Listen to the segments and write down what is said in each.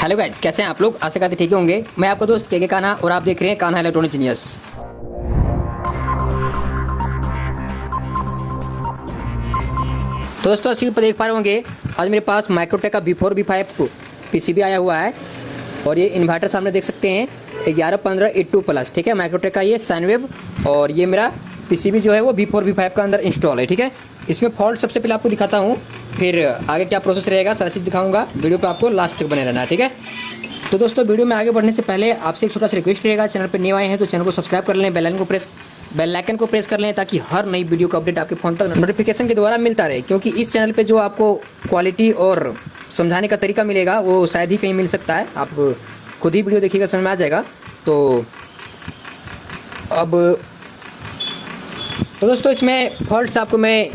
Hello guys, कैसे हैं आप लोग? आशा करते ठीक ही होंगे। मैं आपका दोस्त के कान्हा और आप देख रहे हैं कान्हा इलेक्ट्रॉनिक जीनियस। तो दोस्तों स्क्रीन पर देख पा रहे होंगे, आज मेरे पास माइक्रोटेक का V4 V5 पीसीबी आया हुआ है और ये इन्वर्टर सामने देख सकते हैं 1115E2+। ठीक है, माइक्रोटेक का ये साइन वेव और ये मेरा पीसीबी जो है वो V4 V5 का अंदर इंस्टॉल है। ठीक है, इसमें फॉल्ट सबसे पहले आपको दिखाता हूँ, फिर आगे क्या प्रोसेस रहेगा सारा चीज़ दिखाऊंगा। वीडियो पे आपको लास्ट तक बने रहना है। ठीक है, तो दोस्तों वीडियो में आगे बढ़ने से पहले आपसे एक छोटा सा रिक्वेस्ट रहेगा, चैनल पर न्यू आए हैं तो चैनल को सब्सक्राइब कर लें, बेल आइकन को प्रेस कर लें ताकि हर नई वीडियो का अपडेट आपके फ़ोन तक नोटिफिकेशन के द्वारा मिलता रहे। क्योंकि इस चैनल पे जो आपको क्वालिटी और समझाने का तरीका मिलेगा वो शायद ही कहीं मिल सकता है। आप खुद ही वीडियो देखिएगा, समझ में आ जाएगा। तो दोस्तों इसमें फॉल्ट से आपको मैं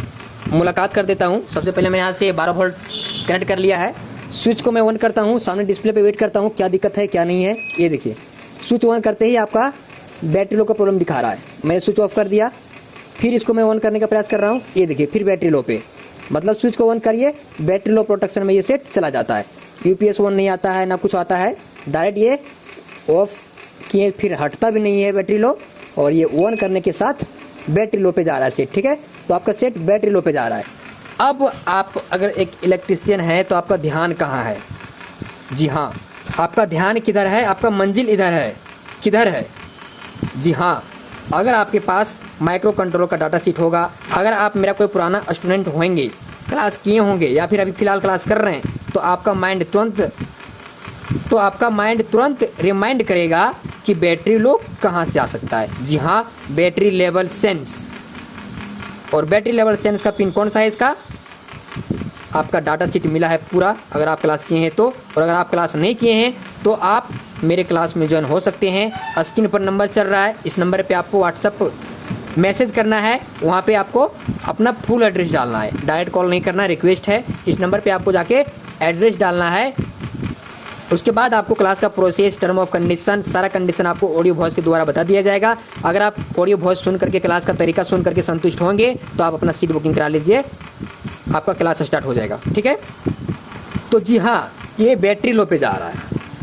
मुलाकात कर देता हूँ। सबसे पहले मैं यहाँ से 12 वोल्ट कनेक्ट कर लिया है। स्विच को मैं ऑन करता हूँ, सामने डिस्प्ले पे वेट करता हूँ क्या दिक्कत है क्या नहीं है। ये देखिए, स्विच ऑन करते ही आपका बैटरी लो का प्रॉब्लम दिखा रहा है। मैंने स्विच ऑफ कर दिया, फिर इसको मैं ऑन करने का प्रयास कर रहा हूँ। ये देखिए फिर बैटरी लो पे, मतलब स्विच को ऑन करिए बैटरी लो प्रोटेक्शन में ये सेट चला जाता है। यूपीएस ऑन नहीं आता है ना कुछ आता है, डायरेक्ट ये ऑफ किए फिर हटता भी नहीं है बैटरी लो, और ये ऑन करने के साथ बैटरी लो पे जा रहा है सेट। ठीक है, तो आपका सेट बैटरी लो पे जा रहा है। अब आप अगर एक इलेक्ट्रिशियन है तो आपका ध्यान कहाँ है? जी हाँ, आपका ध्यान किधर है? आपका मंजिल इधर है, किधर है? जी हाँ, अगर आपके पास माइक्रो कंट्रोलर का डाटा शीट होगा, अगर आप मेरा कोई पुराना स्टूडेंट होंगे, क्लास किए होंगे या फिर अभी फ़िलहाल क्लास कर रहे हैं, तो आपका माइंड तुरंत रिमाइंड करेगा कि बैटरी लो कहाँ से आ सकता है। जी हाँ, बैटरी लेवल सेंस। और बैटरी लेवल सेंस का पिन कौन सा है इसका? आपका डाटा शीट मिला है पूरा, अगर आप क्लास किए हैं तो। और अगर आप क्लास नहीं किए हैं तो आप मेरे क्लास में ज्वाइन हो सकते हैं। स्क्रीन पर नंबर चल रहा है, इस नंबर पे आपको व्हाट्सअप मैसेज करना है, वहाँ पे आपको अपना फुल एड्रेस डालना है, डायरेक्ट कॉल नहीं करना, रिक्वेस्ट है। इस नंबर पे आपको जाके एड्रेस डालना है। उसके बाद आपको क्लास का प्रोसेस, टर्म ऑफ कंडीशन, सारा कंडीशन आपको ऑडियो वॉइस के द्वारा बता दिया जाएगा। अगर आप ऑडियो वॉइस सुन करके, क्लास का तरीका सुन करके संतुष्ट होंगे तो आप अपना सीट बुकिंग करा लीजिए, आपका क्लास स्टार्ट हो जाएगा। ठीक है, तो जी हाँ, ये बैटरी लो पे जा रहा है।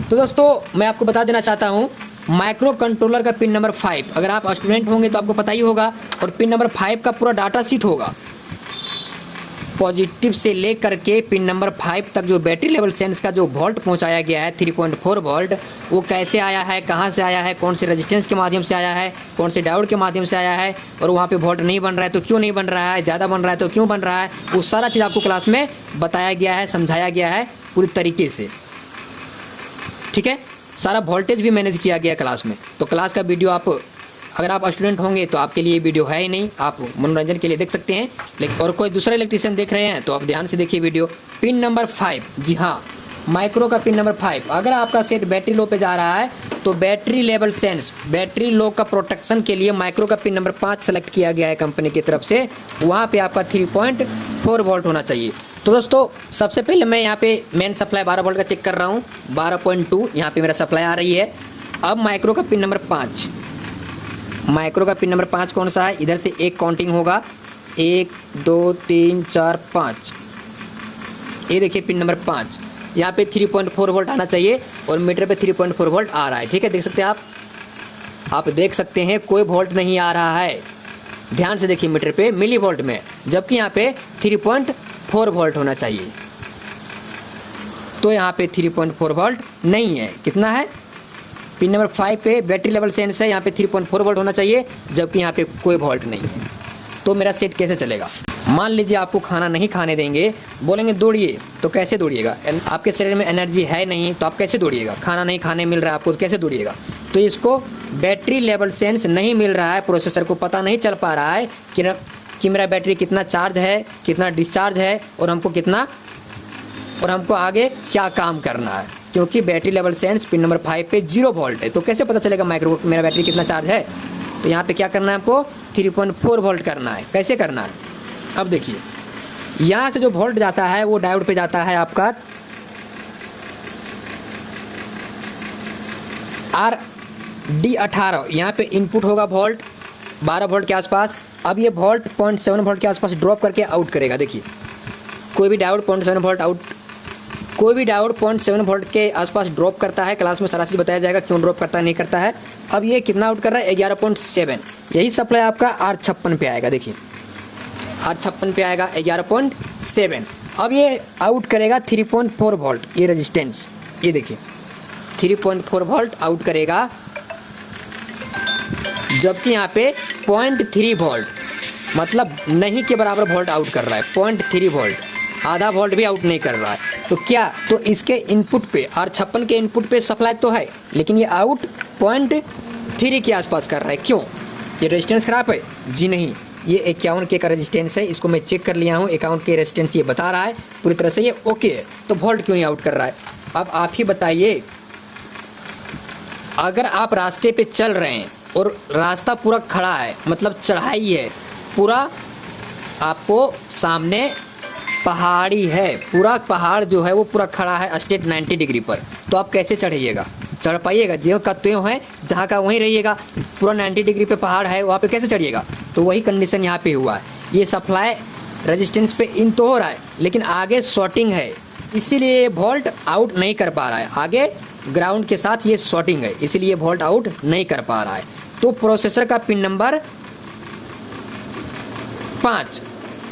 तो दोस्तों मैं आपको बता देना चाहता हूँ, माइक्रो कंट्रोलर का पिन नंबर 5, अगर आप स्टूडेंट होंगे तो आपको पता ही होगा, और पिन नंबर 5 का पूरा डाटा शीट होगा। पॉजिटिव से लेकर के पिन नंबर 5 तक जो बैटरी लेवल सेंस का जो वोल्ट पहुंचाया गया है 3.4 वोल्ट, वो कैसे आया है, कहां से आया है, कौन से रेजिस्टेंस के माध्यम से आया है, कौन से डायोड के माध्यम से आया है, और वहां पे वोल्ट नहीं बन रहा है तो क्यों नहीं बन रहा है, ज़्यादा बन रहा है तो क्यों बन रहा है, वो सारा चीज़ आपको क्लास में बताया गया है, समझाया गया है पूरी तरीके से। ठीक है, सारा वोल्टेज भी मैनेज किया गया क्लास में। तो क्लास का वीडियो अगर आप स्टूडेंट होंगे तो आपके लिए वीडियो है ही नहीं, आप मनोरंजन के लिए देख सकते हैं। लेकिन और कोई दूसरा इलेक्ट्रिशियन देख रहे हैं तो आप ध्यान से देखिए वीडियो। पिन नंबर 5, जी हाँ, माइक्रो का पिन नंबर 5। अगर आपका सेट बैटरी लो पे जा रहा है तो battery level sense, battery low का प्रोटेक्शन के लिए माइक्रो का पिन नंबर 5 सेलेक्ट किया गया है कंपनी की तरफ से। वहाँ पे आपका 3.4 वोल्ट होना चाहिए। तो दोस्तों सबसे पहले मैं यहाँ पे मेन सप्लाई 12 वोल्ट का चेक कर रहा हूँ, 12.2 यहाँ पे मेरा सप्लाई आ रही है। अब माइक्रो का पिन नंबर 5, माइक्रो का पिन नंबर 5 कौन सा है? इधर से एक काउंटिंग होगा, 1 2 3 4 5। ये देखिए पिन नंबर 5, यहाँ पे 3.4 वोल्ट आना चाहिए और मीटर पे 3.4 वोल्ट आ रहा है। ठीक है, देख सकते हैं आप देख सकते हैं कोई वोल्ट नहीं आ रहा है। ध्यान से देखिए मीटर पे मिली वोल्ट में, जबकि यहाँ पे 3.4 वोल्ट होना चाहिए। तो यहाँ पे 3.4 वोल्ट नहीं है। कितना है? पिन नंबर 5 पे बैटरी लेवल सेंस है, यहाँ पे 3.4 वोल्ट होना चाहिए, जबकि यहाँ पे कोई वोल्ट नहीं है। तो मेरा सेट कैसे चलेगा? मान लीजिए आपको खाना नहीं खाने देंगे, बोलेंगे दौड़िए, तो कैसे दौड़िएगा? आपके शरीर में एनर्जी है नहीं तो आप कैसे दौड़िएगा? खाना नहीं खाने मिल रहा है आपको तो कैसे दौड़िएगा? तो इसको बैटरी लेवल सेंस नहीं मिल रहा है, प्रोसेसर को पता नहीं चल पा रहा है कि मेरा बैटरी कितना चार्ज है, कितना डिस्चार्ज है, और हमको आगे क्या काम करना है। क्योंकि battery level sense pin number 5 पे 0 वोल्ट है, तो कैसे पता चलेगा माइक्रो को मेरा बैटरी कितना चार्ज है? तो यहाँ पे क्या करना है आपको? 3.4 वोल्ट करना है। कैसे करना है? अब देखिए, यहाँ से जो वोल्ट जाता है वो डायोड पे जाता है आपका RD18। यहाँ पे इनपुट होगा वोल्ट 12 वोल्ट के आसपास। अब ये वोल्ट 0.7 वोल्ट के आसपास ड्रॉप करके आउट करेगा। देखिए, कोई भी डायोड 0.7 वोल्ट आउट कोई भी डायोड 0.7 वोल्ट के आसपास ड्रॉप करता है। क्लास में सारा चीज़ बताया जाएगा क्यों ड्रॉप करता है नहीं करता है। अब ये कितना आउट कर रहा है 11.7, यही सप्लाई आपका R56 पे आएगा। देखिए R56 पे आएगा 11.7। अब ये आउट करेगा 3.4 वोल्ट, ये रेजिस्टेंस, ये देखिए 3.4 वोल्ट आउट करेगा, जबकि यहाँ पे 0.3 वोल्ट मतलब नहीं के बराबर वोल्ट आउट कर रहा है। 0.3 वोल्ट, आधा वोल्ट भी आउट नहीं कर रहा है। तो क्या, तो इसके इनपुट पे R56 के इनपुट पे सप्लाई तो है, लेकिन ये आउट 0.3 के आसपास कर रहा है। क्यों? ये रेजिस्टेंस खराब है? जी नहीं, ये 51 के का रेजिस्टेंस है। इसको मैं चेक कर लिया हूँ, 51 के रेजिस्टेंस ये बता रहा है, पूरी तरह से ये ओके है। तो वोल्ट क्यों नहीं आउट कर रहा है? अब आप ही बताइए, अगर आप रास्ते पे चल रहे हैं और रास्ता पूरा खड़ा है, मतलब चढ़ाई है, पूरा आपको सामने पहाड़ी है, पूरा पहाड़ जो है वो पूरा खड़ा है स्ट्रेट 90 डिग्री पर, तो आप कैसे चढ़िएगा? चढ़ पाइएगा? जो का त्यों है, जहाँ का वहीं रहिएगा। पूरा 90 डिग्री पे पहाड़ है, वहाँ पे कैसे चढ़िएगा? तो वही कंडीशन यहाँ पे हुआ है। ये सप्लाई रेजिस्टेंस पे इन तो हो रहा है, लेकिन आगे शॉर्टिंग है, इसीलिए ये वोल्ट आउट नहीं कर पा रहा है। आगे ग्राउंड के साथ ये शॉर्टिंग है, इसीलिए वोल्ट आउट नहीं कर पा रहा है। तो प्रोसेसर का पिन नंबर 5,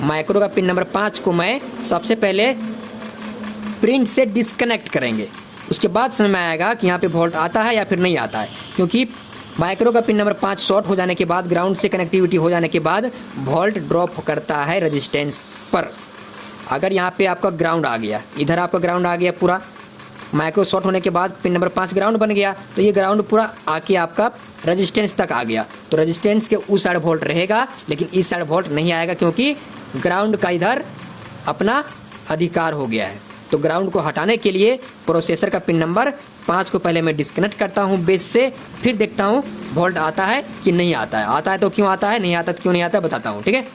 माइक्रो का पिन नंबर 5 को मैं सबसे पहले प्रिंट से डिस्कनेक्ट करेंगे, उसके बाद समझ में आएगा कि यहाँ पे वोल्ट आता है या फिर नहीं आता है। क्योंकि माइक्रो का पिन नंबर 5 शॉर्ट हो जाने के बाद, ग्राउंड से कनेक्टिविटी हो जाने के बाद वोल्ट ड्रॉप करता है रेजिस्टेंस पर। अगर यहाँ पे आपका ग्राउंड आ गया, इधर आपका ग्राउंड आ गया पूरा, माइक्रो शॉर्ट होने के बाद पिन नंबर 5 ग्राउंड बन गया, तो ये ग्राउंड पूरा आके आपका रेजिस्टेंस तक आ गया, तो रेजिस्टेंस के उस साइड वोल्ट रहेगा, लेकिन इस साइड वोल्ट नहीं आएगा, क्योंकि ग्राउंड का इधर अपना अधिकार हो गया है। तो ग्राउंड को हटाने के लिए प्रोसेसर का पिन नंबर 5 को पहले मैं डिस्कनेक्ट करता हूँ बेस से, फिर देखता हूँ वोल्ट आता है कि नहीं आता है। आता है तो क्यों आता है, नहीं आता तो क्यों नहीं आता है, बताता हूँ। ठीक है,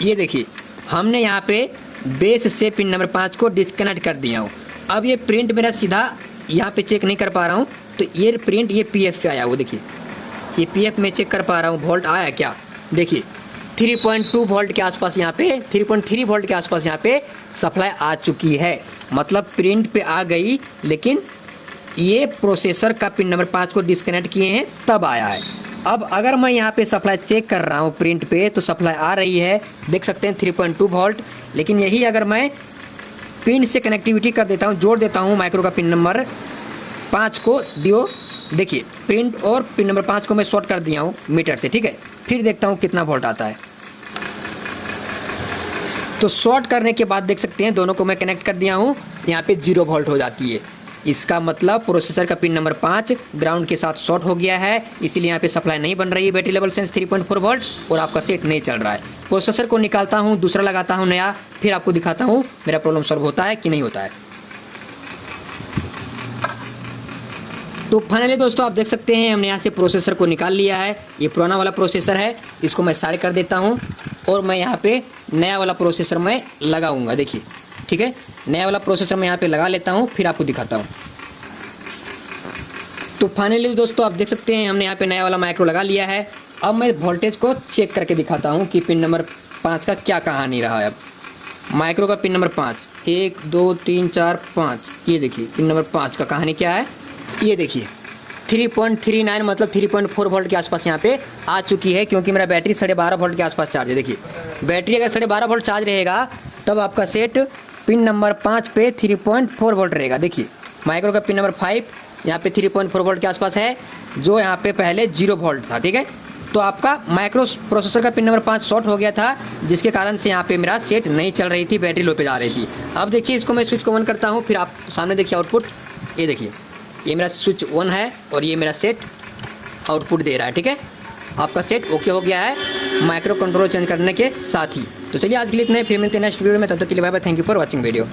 ये देखिए हमने यहाँ पे बेस से पिन नंबर 5 को डिस्कनेक्ट कर दिया हूँ। अब ये प्रिंट मेरा सीधा यहाँ पे चेक नहीं कर पा रहा हूँ, तो ये प्रिंट ये पीएफ पे आया, वो देखिए ये पीएफ में चेक कर पा रहा हूँ वोल्ट आया क्या। देखिए 3.2 वोल्ट के आसपास यहाँ पे, 3.3 वोल्ट के आसपास यहाँ पे सप्लाई आ चुकी है, मतलब प्रिंट पे आ गई, लेकिन ये प्रोसेसर का पिन नंबर 5 को डिस्कनेक्ट किए हैं तब आया है। अब अगर मैं यहाँ पे सप्लाई चेक कर रहा हूँ प्रिंट पे, तो सप्लाई आ रही है, देख सकते हैं 3.2 वोल्ट। लेकिन यही अगर मैं पिन से कनेक्टिविटी कर देता हूँ, जोड़ देता हूँ माइक्रो का पिन नंबर 5 को दियो, देखिए प्रिंट और पिन नंबर 5 को मैं शॉर्ट कर दिया हूँ मीटर से। ठीक है, फिर देखता हूँ कितना वोल्ट आता है। तो शॉर्ट करने के बाद देख सकते हैं दोनों को मैं कनेक्ट कर दिया हूँ, यहाँ पे 0 वोल्ट हो जाती है। इसका मतलब प्रोसेसर का पिन नंबर 5 ग्राउंड के साथ शॉर्ट हो गया है, इसीलिए यहाँ पे सप्लाई नहीं बन रही है बैटरी लेवल सेंस 3.4 वोल्ट, और आपका सेट नहीं चल रहा है। प्रोसेसर को निकालता हूँ, दूसरा लगाता हूँ नया, फिर आपको दिखाता हूँ मेरा प्रॉब्लम सॉल्व होता है कि नहीं होता है। तो फाइनली दोस्तों आप देख सकते हैं हमने यहाँ से प्रोसेसर को निकाल लिया है। ये पुराना वाला प्रोसेसर है, इसको मैं साइड कर देता हूँ और मैं यहाँ पे नया वाला प्रोसेसर मैं लगाऊंगा। देखिए ठीक है, नया वाला प्रोसेसर मैं यहाँ पे लगा लेता हूँ, फिर आपको दिखाता हूँ। तो फाइनली दोस्तों आप देख सकते हैं हमने यहाँ पे नया वाला माइक्रो लगा लिया है। अब मैं वोल्टेज को चेक करके दिखाता हूँ कि पिन नंबर 5 का क्या कहानी रहा है। अब माइक्रो का पिन नंबर 5, 1 2 3 4 5, ये देखिए पिन नंबर 5 का कहानी क्या है। ये देखिए 3.39 मतलब 3.4 वोल्ट के आसपास यहाँ पे आ चुकी है, क्योंकि मेरा बैटरी 12.5 वोल्ट के आसपास चार्ज है। देखिए बैटरी अगर 12.5 वोल्ट चार्ज रहेगा तब आपका सेट पिन नंबर 5 पे 3.4 वोल्ट रहेगा। देखिए माइक्रो का पिन नंबर 5 यहाँ पे 3.4 वोल्ट के आसपास है, जो यहाँ पे पहले 0 वोल्ट था। ठीक है, तो आपका माइक्रो प्रोसेसर का पिन नंबर 5 शॉर्ट हो गया था, जिसके कारण से यहाँ पे मेरा सेट नहीं चल रही थी, बैटरी लो पे जा रही थी। अब देखिए इसको मैं स्विच को ऑन करता हूँ, फिर आप सामने देखिए आउटपुट, ये देखिए ये मेरा स्विच ऑन है और ये मेरा सेट आउटपुट दे रहा है। ठीक है, आपका सेट ओके हो गया है माइक्रो कंट्रोल चेंज करने के साथ ही। तो चलिए आज के लिए इतना ही, फिर मिलते हैं नेक्स्ट वीडियो में, तब तक के लिए bye bye, thank you for watching video.